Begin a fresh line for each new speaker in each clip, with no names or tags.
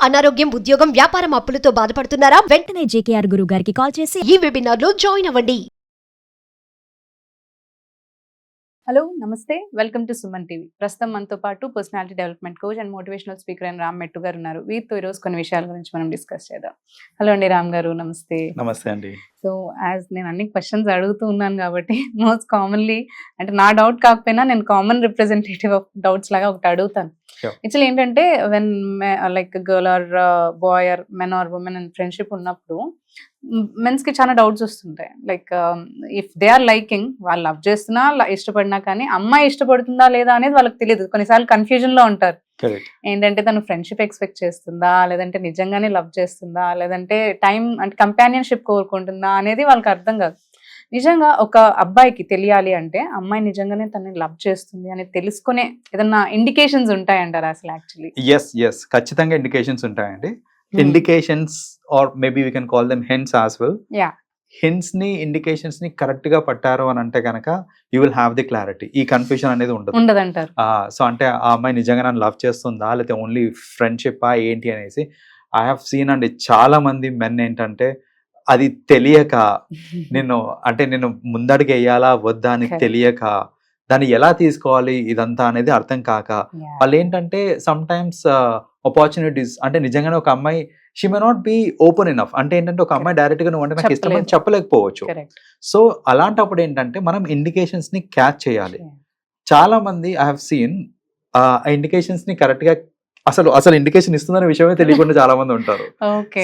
అనారోగ్యం, ఉద్యోగం, వ్యాపారం అప్పులతో బాధపడుతున్నారా?
వెంటనే జేకేఆర్ గురువు గారికి కాల్ చేసి
ఈ వెబినార్ లో జాయిన్ అవ్వండి.
హలో నమస్తే, వెల్కమ్ టు సుమన్ టీవీ. ప్రస్తుతం మనతో పాటు personality development coach and motivational speaker అయిన రామ్ మెట్టు గారు ఉన్నారు. వీరితో ఈరోజు కొన్ని విషయాల గురించి మనం డిస్కస్ చేద్దాం. హలో అండి రామ్ గారు, నమస్తే.
నమస్తే అండి.
సో యాజ్ నేను అన్ని క్వశ్చన్స్ అడుగుతూ ఉన్నాను కాబట్టి మోస్ట్ కామన్లీ, అంటే నా డౌట్ కాకపోయినా నేను కామన్ రిప్రజెంటేటివ్ ఆఫ్ డౌట్స్ లాగా ఒకటి అడుగుతాను. యాక్చువల్లీ ఏంటంటే when like girl or boy or men or women and friendship ఉన్నప్పుడు మెన్స్ కి చాలా డౌట్స్ వస్తుంటాయి. Like if they are liking, వాళ్ళు లవ్ చేస్తున్నా ఇష్టపడినా కానీ అమ్మాయి ఇష్టపడుతుందా లేదా అనేది వాళ్ళకి తెలియదు. కొన్నిసార్లు కన్ఫ్యూజన్ లో ఉంటారు. ఏంటంటే తను ఫ్రెండ్షిప్ ఎక్స్పెక్ట్ చేస్తుందా, లేదంటే నిజంగానే లవ్ చేస్తుందా, లేదంటే టైం అంటే కంపానియన్షిప్ కోరుకుంటుందా అనేది వాళ్ళకి అర్థం కాదు. నిజంగా ఒక అబ్బాయికి తెలియాలి అంటే అమ్మాయి నిజంగానే తనని లవ్ చేస్తుంది అని తెలుసుకునే ఏదన్నా ఇండికేషన్స్ ఉంటాయంటారా అసలు? యాక్చువల్లీ
ఎస్ ఖచ్చితంగా ఇండికేషన్స్ ఉంటాయండి. Indications or maybe we can call them hints as well. Hints ని, ఇండికేషన్స్ ని కరెక్ట్ గా పట్టారు అని అంటే కనుక you will have the clarity. ఈ కన్ఫ్యూజన్ అనేది
ఉండదంటారు.
సో అంటే ఆ అమ్మాయి నిజంగా నన్ను లవ్ చేస్తుందా లేకపోతే ఓన్లీ ఫ్రెండ్షిప్ ఏంటి అనేసి ఐ హావ్ సీన్ అండి చాలా మంది మెన్ ఏంటంటే అది తెలియక నేను ముందడుగు వేయాలా వద్దా అని తెలియక దాన్ని ఎలా తీసుకోవాలి ఇదంతా అనేది అర్థం కాక వాళ్ళు ఏంటంటే సమ్ టైమ్స్ ఆపర్చునిటీస్ అంటే నిజంగానే ఒక అమ్మాయి she may not be open enough. అంటే ఏంటంటే ఒక అమ్మాయి డైరెక్ట్ గా నువ్వు అంటే నాకు ఇష్టం అని చెప్పలేకపోవచ్చు. సో అలాంటప్పుడు ఏంటంటే మనం ఇండికేషన్స్ ని క్యాచ్ చేయాలి. చాలా మంది ఐ హావ్ సీన్ ఆ ఇండికేషన్స్ ని కరెక్ట్ గా అసలు ఇండికేషన్ ఇస్తుందనే విషయమే తెలియకుండా చాలా మంది ఉంటారు.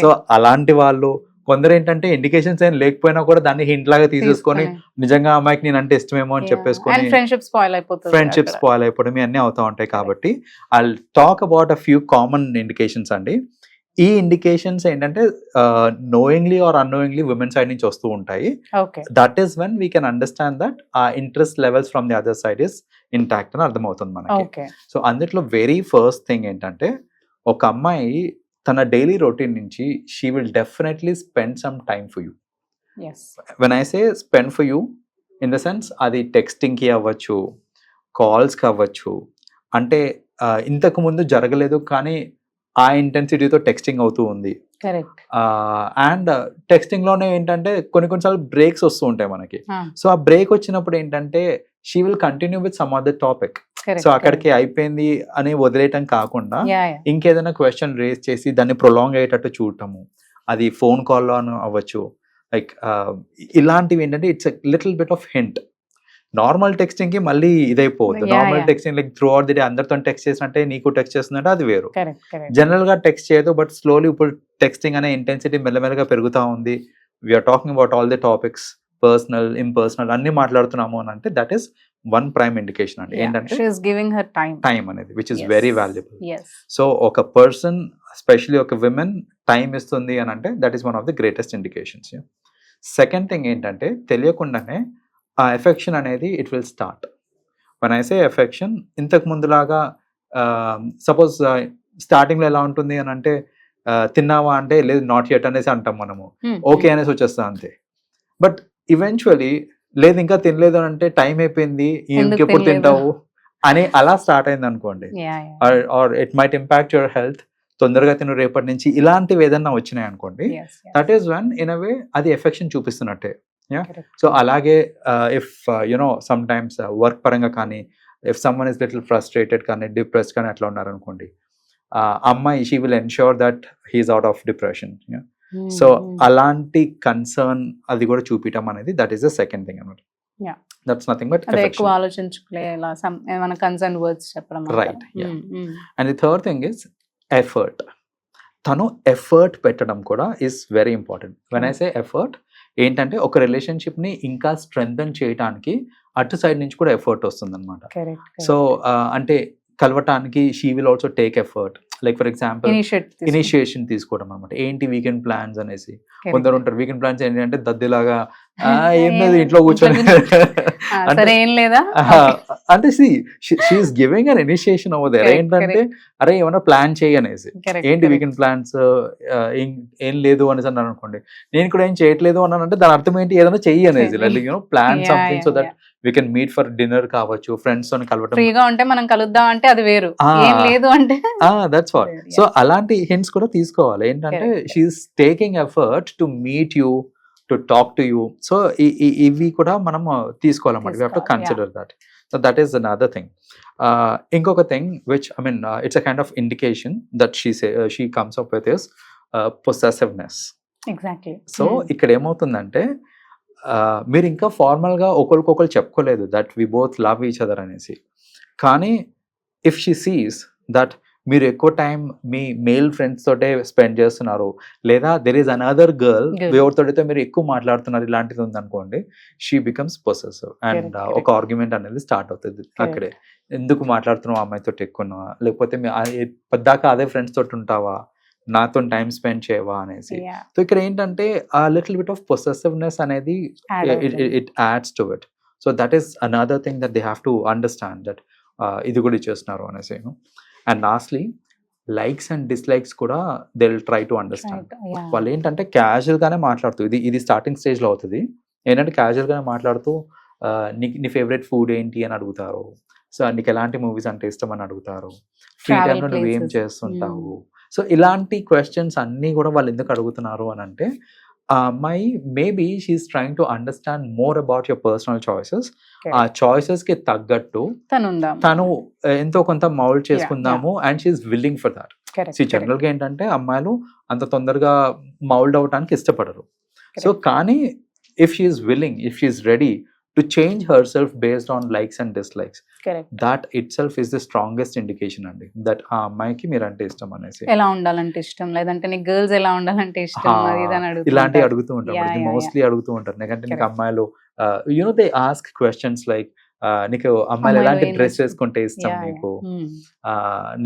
సో అలాంటి వాళ్ళు కొందరు ఏంటంటే ఇండికేషన్స్ ఏం లేకపోయినా కూడా దాన్ని హింట్ లాగా తీసేసుకొని నిజంగా అమ్మాయికి నేను అంటే ఇష్టమేమో అని చెప్పేసుకొని ఫ్రెండ్షిప్ స్పాయిల్ అయిపోవడం అన్ని అవుతా ఉంటాయి. కాబట్టి I talk about a few common indications అండి. ఈ ఇండికేషన్స్ ఏంటంటే knowingly or unknowingly women side నుంచి వస్తూ ఉంటాయి. That is when we can understand that ఆ interest levels from the other side is intact అని అర్థమవుతుంది మనకి. సో అందులో వెరీ ఫస్ట్ థింగ్ ఏంటంటే ఒక అమ్మాయి తన డైలీ రొటీన్ నుంచి she will definitely spend some time for you. When I say spend for you in the sense అది టెక్స్టింగ్కి అవ్వచ్చు, కాల్స్కి అవ్వచ్చు. అంటే ఇంతకు ముందు జరగలేదు కానీ ఆ ఇంటెన్సిటీతో టెక్స్టింగ్ అవుతూ ఉంది. అండ్ టెక్స్టింగ్ లోనే ఏంటంటే కొన్నిసార్లు బ్రేక్స్ వస్తూ ఉంటాయి మనకి. సో ఆ బ్రేక్ వచ్చినప్పుడు ఏంటంటే she will continue with some other topic. So అక్కడికి అయిపోయింది అని వదిలేయటం కాకుండా ఇంకేదైనా క్వశ్చన్ రేస్ చేసి దాన్ని ప్రొలాంగ్ అయ్యేటట్టు చూడటము, అది ఫోన్ కాల్లో అవ్వచ్చు. లైక్ ఇలాంటివి ఏంటంటే it's little bit of hint. Normal texting కి మళ్ళీ ఇదైపోతుంది. Normal texting like throughout the day అందరితో టెక్స్ట్ చేసినట్టే నీకు టెక్స్ట్ చేస్తుందంటే అది వేరు. జనరల్ గా టెక్స్ట్ చేయదు, బట్ స్లోలీ ఇప్పుడు టెక్స్టింగ్ అనే ఇంటెన్సిటీ మెల్లమెల్లగా పెరుగుతా ఉంది. We're talking about all the topics, personal, impersonal అన్ని మాట్లాడుతున్నాము అని అంటే that is one prime indication అండి. ఏంటంటే టైం అనేది which is very valuable. So ఒక పర్సన్ ఎస్పెషలీ ఒక విమెన్ టైం ఇస్తుంది అని అంటే that is one of the greatest indications. Second thing ఏంటంటే తెలియకుండానే ఆ ఎఫెక్షన్ అనేది it will start. One I say affection, ఇంతకు ముందులాగా సపోజ్ స్టార్టింగ్ లో ఎలా ఉంటుంది అని అంటే తిన్నావా అంటే లేదు నాట్ యెట్ అనేసి అంటాం మనము, ఓకే అనేసి వచ్చేస్తా అంతే. బట్ ఈవెన్చువలీ లేదు ఇంకా తినలేదు అని అంటే టైం అయిపోయింది ఇంకెప్పుడు తింటావు అని అలా స్టార్ట్ అయింది అనుకోండి. Or it might impact your health, తొందరగా తిను రేపటి నుంచి, ఇలాంటివి ఏదన్నా వచ్చినాయి అనుకోండి, that is one in a way అది ఎఫెక్షన్ చూపిస్తున్నట్టే. సో అలాగే if you know sometimes work పరంగా కానీ if someone is little frustrated కానీ డిప్రెస్డ్ కానీ అట్లా ఉన్నారనుకోండి, అమ్మాయి she will ensure that he's out of depression. So అలాంటి కన్సర్న్ అది కూడా చూపించడం అనేది that is the second thing అన్నమాట. దట్స్ నథింగ్ బట్
ఎక్కువ ఆలోచించుకోలేలా ఏమైనా కన్సర్న్ వర్డ్స్ చెప్పడం.
Right. And the third thing is effort. తను ఎఫర్ట్ పెట్టడం కూడా is very important. When I say effort ఏంటంటే ఒక రిలేషన్షిప్ ని ఇంకా స్ట్రెంథన్ చేయడానికి అటు సైడ్ నుంచి కూడా ఎఫర్ట్ వస్తుంది అనమాట. సో అంటే కలవటానికి she will also take effort. Like for example initiation తీసుకోవడం అనమాట. ఏంటి వీకెండ్ ప్లాన్స్ అనేసి కొందరు ఉంటారు. వీకెండ్ ప్లాన్స్ ఏంటంటే దద్దిలాగా ఏం లేదు ఇంట్లో కూర్చొని అంటే
సరే ఏం లేదా
అంటే she's giving an initiation over there.
Correct,
ఏంటంటే అరే ఏమన్నా ప్లాన్ చేయి అనేసి, ఏంటి వీకెండ్ ప్లాన్స్ ఏం లేదు అనేసి అన్నాను అనుకోండి, నేను కూడా ఏం చేయట్లేదు అన్నానంటే దాని అర్థం ఏంటి, ఏదైనా చెయ్యి అనేసి, like plan
Yeah,
something so
yeah,
that we can meet for dinner కావచ్చు, ఫ్రెండ్స్ తో కలవటం.
ఫ్రీగా ఉంటే మనం కలుద్దాం అంటే అది వేరు,
Ah.
ఏం లేదు అంటే
దట్స్ వాట్.
Yeah.
సో అలాంటి హింట్స్ కూడా తీసుకోవాలి. ఏంటంటే
Correct,
she's taking effort to meet you, to talk to you. So ఇవి కూడా మనం తీసుకోవాలన్నమాట. వీ హావ్ టు
తీసుకోవాలి,
consider that. So that is another thing. ఇంకొక thing which I mean it's a kind of indication that she comes up with is possessiveness.
Exactly.
So ఇక్కడ ఏమవుతుందంటే మీరు ఇంకా ఫార్మల్గా ఒకరికొకరు చెప్పుకోలేదు that we both love each other అనేసి, కానీ ఇఫ్ షీ సీస్ దట్ మీరు ఎక్కువ టైం మీ మేల్ ఫ్రెండ్స్ తోటే స్పెండ్ చేస్తున్నారు, లేదా there is another girl
Good.
ఎవరితోటైతే మీరు ఎక్కువ మాట్లాడుతున్నారు, ఇలాంటిది ఉందనుకోండి, she becomes possessive and
Correct,
ఒక ఆర్గ్యుమెంట్ అనేది స్టార్ట్ అవుతుంది అక్కడే. ఎందుకు మాట్లాడుతున్నావు అమ్మాయితో ఎక్కువ, లేకపోతే పద్దాకా అదే ఫ్రెండ్స్ తోటి ఉంటావా, నాతో టైం స్పెండ్ చేయవా అనేసి. సో ఇక్కడ ఏంటంటే ఆ లిటిల్ బిట్ ఆఫ్ పొసెసివ్నెస్ అనేది it adds to it. So that is another thing that they have to understand that ఇది కూడా ఇచ్చేస్తున్నారు అనేసి. And lastly likes and dislikes కూడా they will try to understand. వాళ్ళు ఏంటంటే క్యాజువల్ గానే మాట్లాడుతూ, ఇది స్టార్టింగ్ స్టేజ్ లో అవుతుంది. ఏంటంటే క్యాజువల్ గానే మాట్లాడుతూ నీ ఫేవరెట్ ఫుడ్ ఏంటి అని అడుగుతారు, సో నీకు ఎలాంటి మూవీస్ అంటే ఇష్టం అని అడుగుతారు, ఫ్రీ
Travel
టైంలో నువ్వు ఏం
places.
చేస్తుంటావు. సో ఇలాంటి క్వశ్చన్స్ అన్నీ కూడా వాళ్ళు ఎందుకు అడుగుతున్నారు అని అంటే, ఆ అమ్మాయి maybe she's trying to understand more about your personal choices. ఆ చాయిసెస్ కి తగ్గట్టు తను ఎంతో కొంత మౌల్డ్ చేసుకుందాము and she's willing for that. General గా ఏంటంటే అమ్మాయిలు అంత తొందరగా మౌల్డ్ అవడానికి ఇష్టపడరు. సో కానీ if she's willing, if she's ready to change herself based on likes and dislikes, that itself is the strongest indication అండి దట్ ఆ అమ్మాయికి మీరంటే ఇష్టం అనేసి.
ఎలా ఉండాలంటే ఇష్టం, లేదంటే నీకు గర్ల్స్ ఎలా ఉండాలంటే ఇష్టం, అది ఇది అని
ఇలాంటివి అడుగుతూ ఉంటారు,
Yeah, yeah,
మోస్ట్లీ అడుగుతూ ఉంటారు. ఎందుకంటే నీకు
Correct.
అమ్మాయిలు you know they ask questions like నీకు అమ్మాయిలు
అమ్మాయిలు
ఎలాంటి
ఏం
డ్రెస్
నచ్చుతుంది?
వేసుకుంటే ఇష్టం నీకు,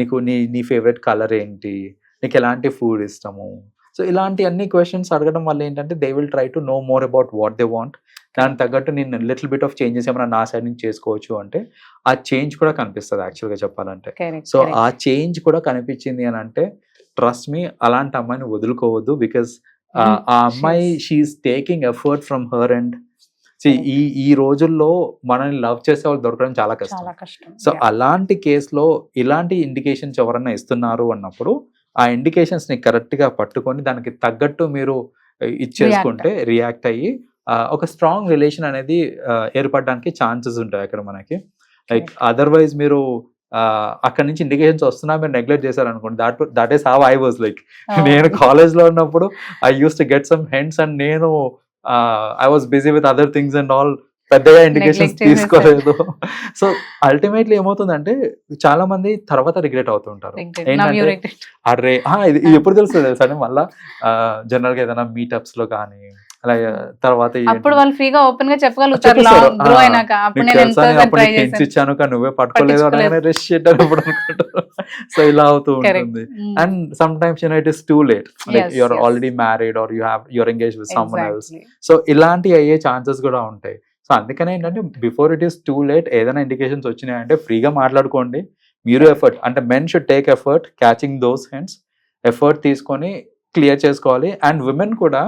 నీకు నీ ఫేవరెట్ కలర్ ఏంటి, నీకు ఎలాంటి ఫుడ్ ఇష్టము. సో ఇలాంటి అన్ని క్వశ్చన్స్ అడగడం వల్ల ఏంటంటే they will try to know more about what they want. దానికి తగ్గట్టు నేను లిటిల్ బిట్ ఆఫ్ చేంజెస్ ఏమైనా నా సైడ్ నుంచి చేసుకోవచ్చు అంటే ఆ చేంజ్ కూడా కనిపిస్తుంది యాక్చువల్గా చెప్పాలంటే. సో ఆ చేంజ్ కూడా కనిపించింది అని అంటే ట్రస్ట్ మీ, అలాంటి అమ్మాయిని వదులుకోవద్దు. బికాస్ ఆ అమ్మాయి she's taking effort from her and ఈ రోజుల్లో మనల్ని లవ్ చేసే వాళ్ళు దొరకడం చాలా కష్టం. సో అలాంటి కేసులో ఇలాంటి ఇండికేషన్స్ ఎవరన్నా ఇస్తున్నారు అన్నప్పుడు ఆ ఇండికేషన్స్ ని కరెక్ట్ గా పట్టుకొని దానికి తగ్గట్టు మీరు ఇచ్చేసుకుంటే, రియాక్ట్ అయ్యి ఒక స్ట్రాంగ్ రిలేషన్ అనేది ఏర్పడడానికి ఛాన్సెస్ ఉంటాయి అక్కడ మనకి. లైక్ అదర్వైజ్ మీరు అక్కడ నుంచి ఇండికేషన్స్ వస్తున్నా మీరు నెగ్లెక్ట్ చేశారు అనుకోండి, that is how I was. Like నేను కాలేజ్ లో ఉన్నప్పుడు I use to get some hints and నేను I was busy with other things and all, పెద్దగా ఇండికేషన్స్ తీసుకోలేదు. సో అల్టిమేట్లీ ఏమవుతుందంటే చాలా మంది తర్వాత రిగ్రెట్ అవుతుంటారు. ఏంటంటే అరే ఇది ఎప్పుడు తెలుస్తుంది తెలుసా, మళ్ళా జనరల్ గా ఏదైనా మీటప్స్ లో కానీ అలాగే తర్వాత
అప్పుడు వాళ్ళు ఫ్రీగా ఓపెన్ గా చెప్పగలుగుతారు గ్రో అయినాక. అప్పుడు నేను ఎంతో ట్రై చేశాను,
ఇచ్చాను కానీ నువ్వే పట్టుకోలేదు అనగానే రెస్ట్ చేయడం ఇప్పుడు అనుకుంటారు. సో ఇలా అవుతూ ఉంటుంది. And sometimes it is too late, like you are already married or your engaged with someone else. So ఇలాంటి అయ్యే ఛాన్సెస్ కూడా ఉంటాయి. సో అందుకనే ఏంటంటే before it is too late ఏదైనా ఇండికేషన్స్ వచ్చినాయంటే ఫ్రీగా మాట్లాడుకోండి. మీరు ఎఫర్ట్ అంటే men should take effort catching those hands, effort తీసుకొని క్లియర్ చేసుకోవాలి. అండ్ విమెన్ కూడా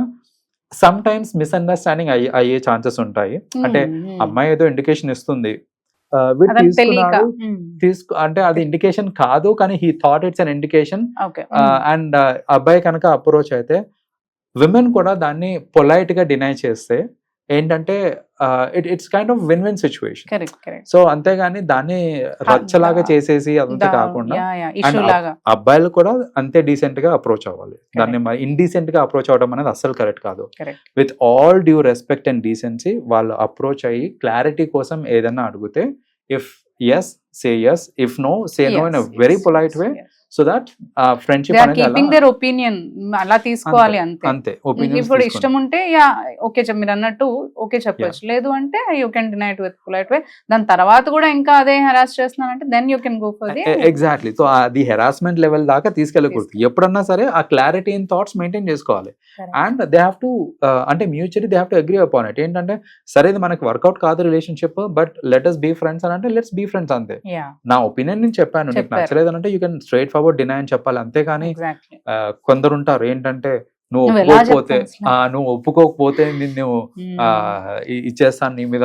సమ్ టైమ్స్ మిస్అండర్స్టాండింగ్ అయ్యే ఛాన్సెస్ ఉంటాయి. అంటే అమ్మాయి ఏదో ఇండికేషన్ ఇస్తుంది, అంటే అది ఇండికేషన్ కాదు కానీ he thought it's an indication. And అబ్బాయి కనుక అప్రోచ్ అయితే విమెన్ కూడా దాన్ని పొలైట్ గా డినై చేస్తే ఏంటంటే it's kind of win win situation. So అంతేగాని దాన్ని రచ్చలాగా చేసేసి అదంతా కాకుండా అబ్బాయిలు కూడా అంతే డీసెంట్ గా అప్రోచ్ అవ్వాలి. దాన్ని ఇండీసెంట్ గా అప్రోచ్ అవ్వడం అనేది అస్సలు కరెక్ట్ కాదు. With all due respect and decency వాళ్ళు అప్రోచ్ అయ్యి క్లారిటీ కోసం ఏదన్నా అడిగితే if yes say yes, if no say no in a very polite way. So that friendship
they are
అనేది
కీపింగ్ దేర్ ఒపీనియన్, అలా తీసుకోవాలి అంతే.
అంతే
మీకు
ఒపీనియన్స్
ఇప్పుడు ఇష్టం ఉంటే యా ఓకే మీరు అన్నట్టు ఓకే చెప్పొచ్చు, లేదు అంటే you can deny it with polite way. దాని తర్వాత కూడా ఇంకా అదే హెరాస్ చేస్తున్నానంటే then you can go for the
exactly. So అది హెరాస్మెంట్ లెవెల్ దాకా తీసుకెళ్ళకూడదు. ఎప్పుడన్నా సరే ఆ క్లారిటీ ఇన్ థాట్స్ మెయింటైన్ చేసుకోవాలి. అండ్ దే హ్యావ్ టు అంటే mutually they have to agree upon it. ఏంటంటే సరే ఇది మనకి వర్కౌట్ కాదు relationship, but let us be friends అని అంటే లెట్స్ బీ ఫ్రెండ్స్ అంతే. నా ఒపీనియన్ నేను చెప్పాను, నీకు నచ్చలేదు అంటే you can straight forward deny అని చెప్పాలి. అంతేగాని కొందరు ఉంటారు ఏంటంటే నువ్వు ఒప్పుకోకపోతే నిన్ను ఇచ్చేస్తాను, నీ మీద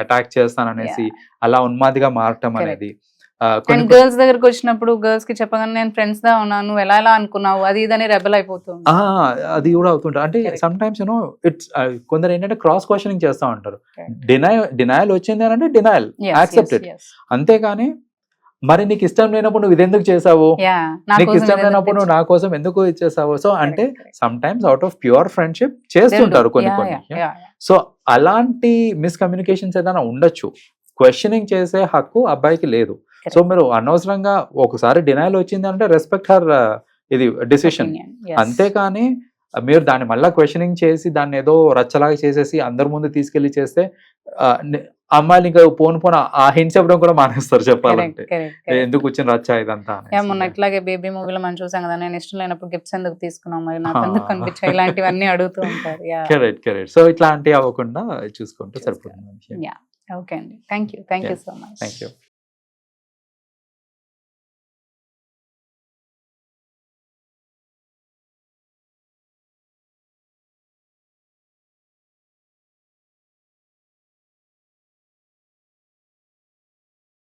అటాక్ చేస్తాను అనేసి అలా ఉన్మాదిగా మారటం అనేది.
గర్ల్స్ దగ్గరకు వచ్చినప్పుడు గర్ల్స్ కి చెప్పగానే నేను ఫ్రెండ్స్ దా ఉన్నాను, నువ్వు ఎలా అనుకున్నావు అది ఇదని రెబల్ అయిపోతుంది.
అది కూడా అవుతుంటారు. అంటే సమ్ టైమ్స్ ఇట్స్ కొందరు ఏంటంటే క్రాస్ క్వశ్చనింగ్ చేస్తా ఉంటారు. డినయల్ వచ్చింది అని అంటే డినయల్, యాక్సెప్ట్ ఇట్. అంతేగాని మరి నీకు ఇష్టం లేనప్పుడు నువ్వు ఇది ఎందుకు చేసావు, నీకు ఇష్టం లేనప్పుడు నువ్వు నా కోసం ఎందుకు ఇచ్చేసావు. సో అంటే some times out of pure friendship చేస్తుంటారు కొన్ని. సో అలాంటి మిస్కమ్యూనికేషన్స్ ఏదైనా ఉండొచ్చు. క్వశ్చనింగ్ చేసే హక్కు అబ్బాయికి లేదు. సో మీరు అనవసరంగా ఒకసారి డినైల్ వచ్చింది అంటే రెస్పెక్ట్ హర్ ఇది డిసిషన్. అంతేకాని మీరు దాన్ని మళ్ళీ క్వశ్చనింగ్ చేసి దాన్ని ఏదో రచ్చలాగా చేసేసి అందరి ముందు తీసుకెళ్లి చేస్తే అమ్మాయిలు ఇంకా పోను ఆ హింట్స్ ఇవ్వడం కూడా మానేస్తారు చెప్పాలంటే. ఎందుకు వచ్చిన రచ్చ ఇదంతా.
మొన్న ఇట్లాగే బేబీ మూవీలో మనం చూసాం కదా, నేను ఇష్టం లేనప్పుడు గిఫ్ట్స్ ఎందుకు తీసుకున్నాం, మరి నాకు ఎందుకు కనిపించాయి, ఇలాంటివన్నీ అడుగుతూ ఉంటారు.
కరెక్ట్. సో ఇట్లాంటివి అవ్వకుండా చూసుకుంటూ సరిపోతుంది.
ఓకే అండి, thank you so much.
Thank you.